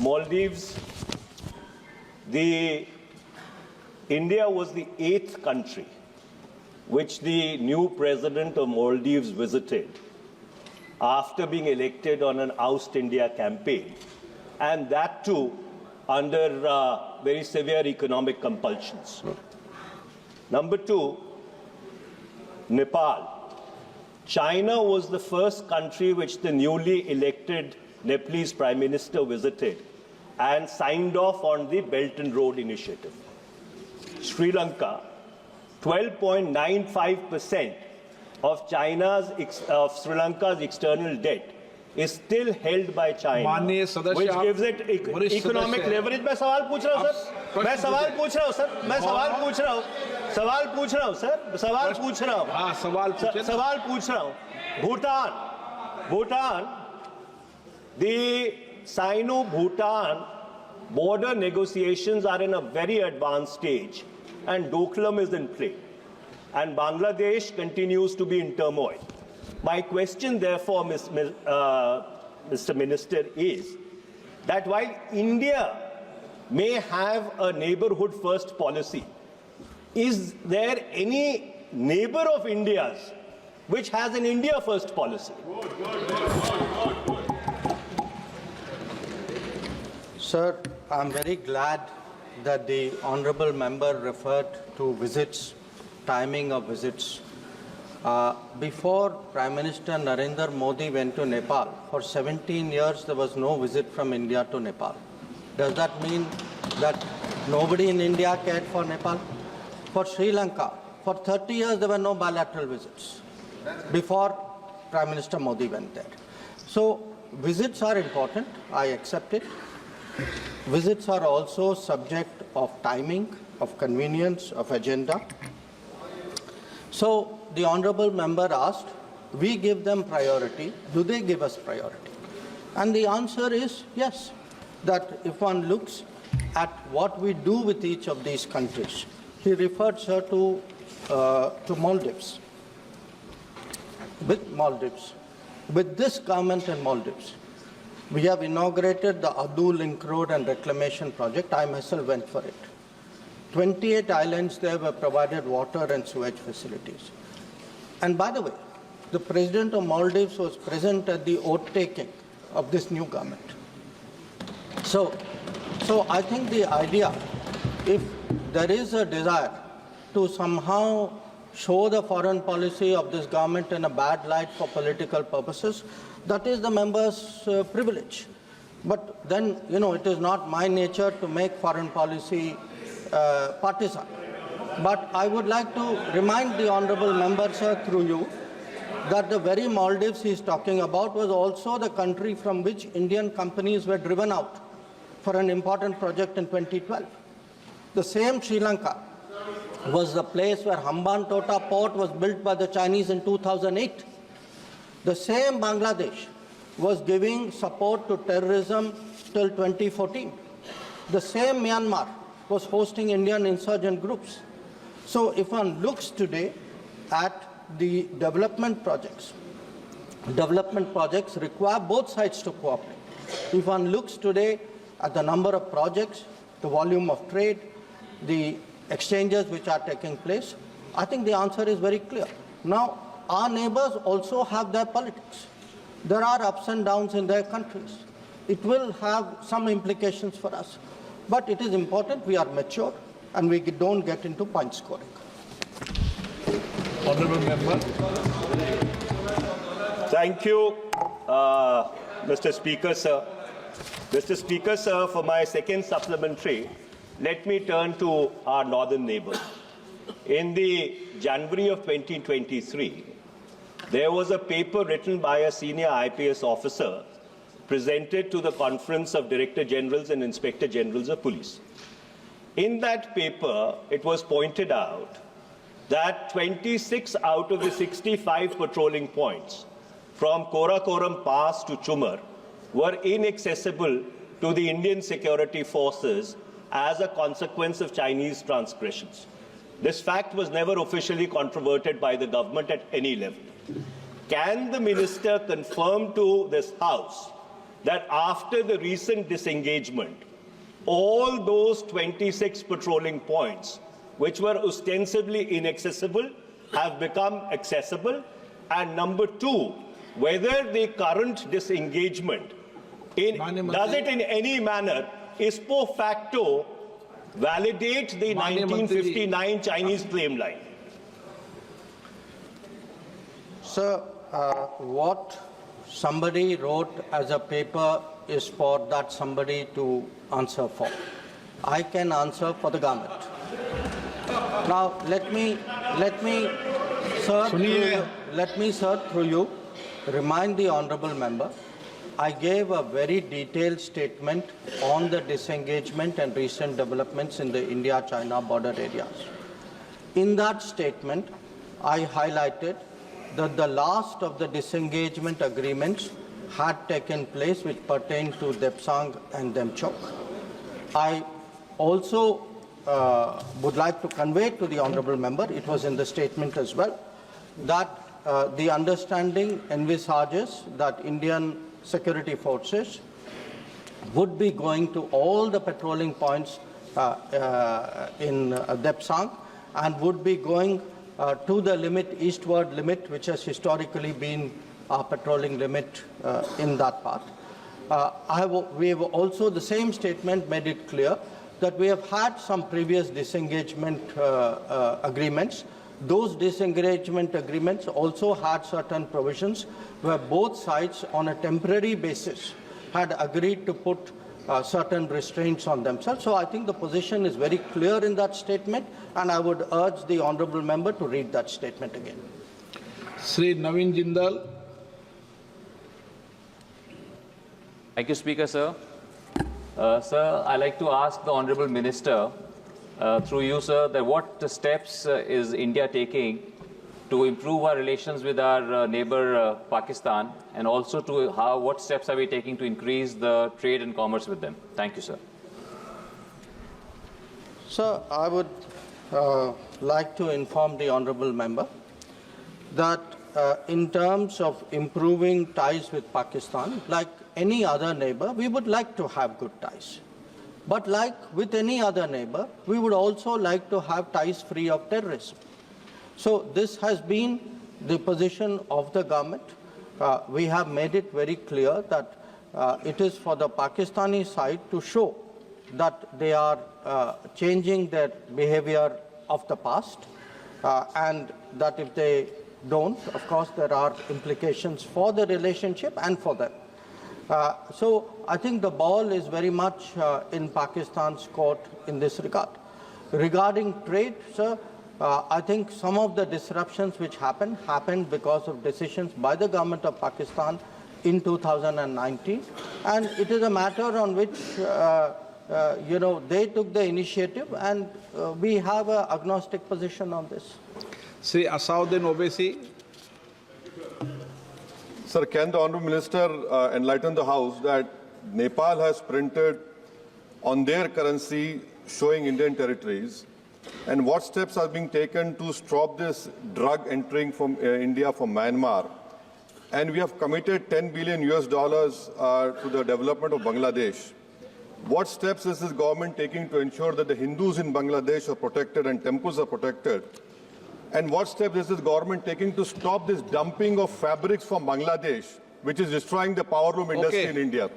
Maldives, India was the 8th country which the new president of Maldives visited after being elected on an Oust India campaign, and that too under very severe economic compulsions. Number 2, Nepal. China was the first country which the newly elected Nepalese Prime Minister visited and signed off on the Belt and Road Initiative. Sri Lanka, 12.95% of Sri Lanka's external debt is still held by China, which gives it economic leverage. मैं सवाल पूछ रहा हूँ sir, मैं सवाल पूछ रहा हूँ सर, मैं सवाल पूछ रहा हूँ, सवाल पूछ रहा हूँ सर, सवाल पूछ रहा हूँ, हाँ सवाल पूछ रहा हूँ. Bhutan, the Sino-Bhutan border negotiations are in a very advanced stage, and Doklam is in play, and Bangladesh continues to be in turmoil. My question, therefore, Mr. Minister, is that while India may have a neighborhood first policy, is there any neighbor of India's which has an India first policy? Sir, I'm very glad that the honorable member referred to visits, timing of visits. Before Prime Minister Narendra Modi went to Nepal, for 17 years there was no visit from India to Nepal. Does that mean that nobody in India cared for Nepal? For Sri Lanka, for 30 years there were no bilateral visits before Prime Minister Modi went there. So visits are important, I accept it. Visits are also subject of timing, of convenience, of agenda. So the honorable member asked, we give them priority, do they give us priority? And the answer is yes, that if one looks at what we do with each of these countries, he referred, sir, to Maldives. With this government in Maldives, we have inaugurated the Adu Link Road and Reclamation Project. I myself went for it. 28 islands there were provided water and sewage facilities. And by the way, the President of Maldives was present at the oath-taking of this new government. So I think the idea, if there is a desire to somehow show the foreign policy of this government in a bad light for political purposes, that is the member's privilege. But then, it is not my nature to make foreign policy partisan. But I would like to remind the honorable member, sir, through you, that the very Maldives he is talking about was also the country from which Indian companies were driven out for an important project in 2012. The same Sri Lanka was the place where Hambantota port was built by the Chinese in 2008. The same Bangladesh was giving support to terrorism till 2014. The same Myanmar was hosting Indian insurgent groups. So if one looks today at the development projects require both sides to cooperate. If one looks today at the number of projects, the volume of trade, the exchanges which are taking place, I think the answer is very clear. Now, our neighbors also have their politics. There are ups and downs in their countries. It will have some implications for us. But it is important we are mature and we don't get into point scoring. Honourable Member. Thank you, Mr. Speaker, sir. Mr. Speaker, sir, for my second supplementary, let me turn to our northern neighbour. In the January of 2023, there was a paper written by a senior IPS officer presented to the Conference of Director Generals and Inspector Generals of Police. In that paper, it was pointed out that 26 out of the 65 patrolling points from Karakoram Pass to Chumar were inaccessible to the Indian security forces as a consequence of Chinese transgressions. This fact was never officially controverted by the government at any level. Can the minister confirm to this House that after the recent disengagement, all those 26 patrolling points, which were ostensibly inaccessible, have become accessible? And number two, whether the current disengagement does it in any manner ipso facto validate the 1959 Chinese claim line? Sir, what somebody wrote as a paper is for that somebody to answer for. I can answer for the government. Now, let me, sir, through you, remind the honourable member, I gave a very detailed statement on the disengagement and recent developments in the India-China border areas. In that statement, I highlighted that the last of the disengagement agreements had taken place which pertained to Depsang and Demchok. I also would like to convey to the honourable member, it was in the statement as well, that the understanding envisages that Indian security forces would be going to all the patrolling points in Depsang and would be going to the limit, eastward limit, which has historically been our patrolling limit in that part. We have also, the same statement made it clear that we have had some previous disengagement agreements. Those disengagement agreements also had certain provisions where both sides on a temporary basis had agreed to put certain restraints on themselves. So I think the position is very clear in that statement, and I would urge the honourable member to read that statement again. Sri Naveen Jindal. Thank you, Speaker, sir. Sir, I'd like to ask the Honourable Minister, through you, sir, that what steps is India taking to improve our relations with our neighbour Pakistan, and also to what steps are we taking to increase the trade and commerce with them? Thank you, sir. Sir, I would like to inform the honourable member that in terms of improving ties with Pakistan, like any other neighbour, we would like to have good ties. But like with any other neighbour, we would also like to have ties free of terrorism. So this has been the position of the government. We have made it very clear that it is for the Pakistani side to show that they are changing their behaviour of the past, and that if they don't, of course, there are implications for the relationship and for them. So I think the ball is very much in Pakistan's court in this regard. Regarding trade, sir, I think some of the disruptions which happened because of decisions by the government of Pakistan in 2019, and it is a matter on which they took the initiative, and we have an agnostic position on this. Sri Asauddin Owaisi. Sir, can the Honourable Minister enlighten the House that Nepal has printed on their currency showing Indian territories, and what steps are being taken to stop this drug entering from India from Myanmar? And we have committed $10 billion to the development of Bangladesh. What steps is this government taking to ensure that the Hindus in Bangladesh are protected and temples are protected? And what steps is this government taking to stop this dumping of fabrics from Bangladesh, which is destroying the powerloom industry in India?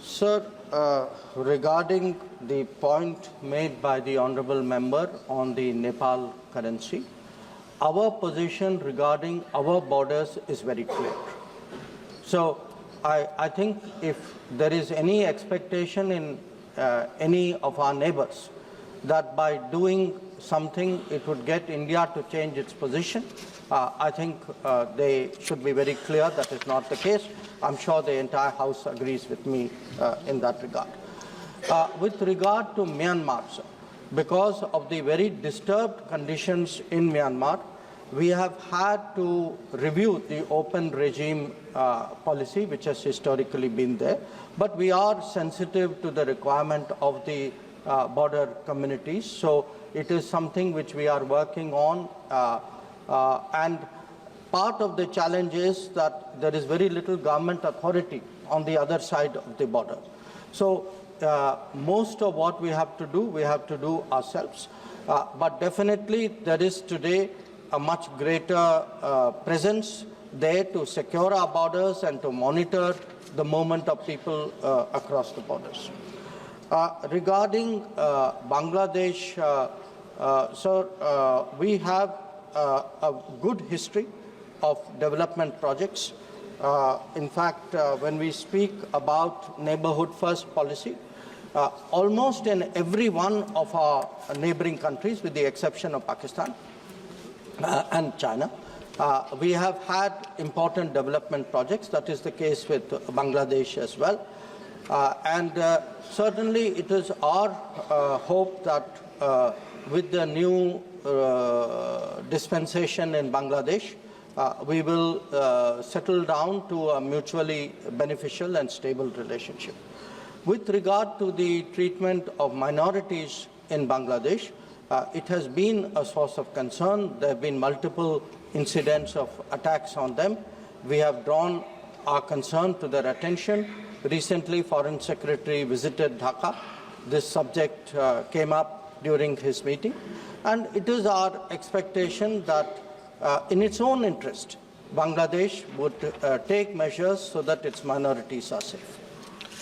Sir, regarding the point made by the honourable member on the Nepal currency, our position regarding our borders is very clear. So I think if there is any expectation in any of our neighbours that by doing something it would get India to change its position, I think they should be very clear that is not the case. I'm sure the entire House agrees with me in that regard. With regard to Myanmar, sir, because of the very disturbed conditions in Myanmar, we have had to review the open regime policy, which has historically been there. But we are sensitive to the requirement of the border communities. So it is something which we are working on. And Part of the challenge is that there is very little government authority on the other side of the border. So most of what we have to do ourselves. But definitely there is today a much greater presence there to secure our borders and to monitor the movement of people across the borders. Regarding Bangladesh, sir, we have a good history of development projects. In fact, when we speak about neighborhood first policy, almost in every one of our neighboring countries, with the exception of Pakistan and China, we have had important development projects. That is the case with Bangladesh as well. And certainly it is our hope that with the new dispensation in Bangladesh, we will settle down to a mutually beneficial and stable relationship. With regard to the treatment of minorities in Bangladesh, it has been a source of concern. There have been multiple incidents of attacks on them. We have drawn our concern to their attention. Recently, Foreign Secretary visited Dhaka. This subject came up during his meeting. And it is our expectation that in its own interest, Bangladesh would take measures so that its minorities are safe.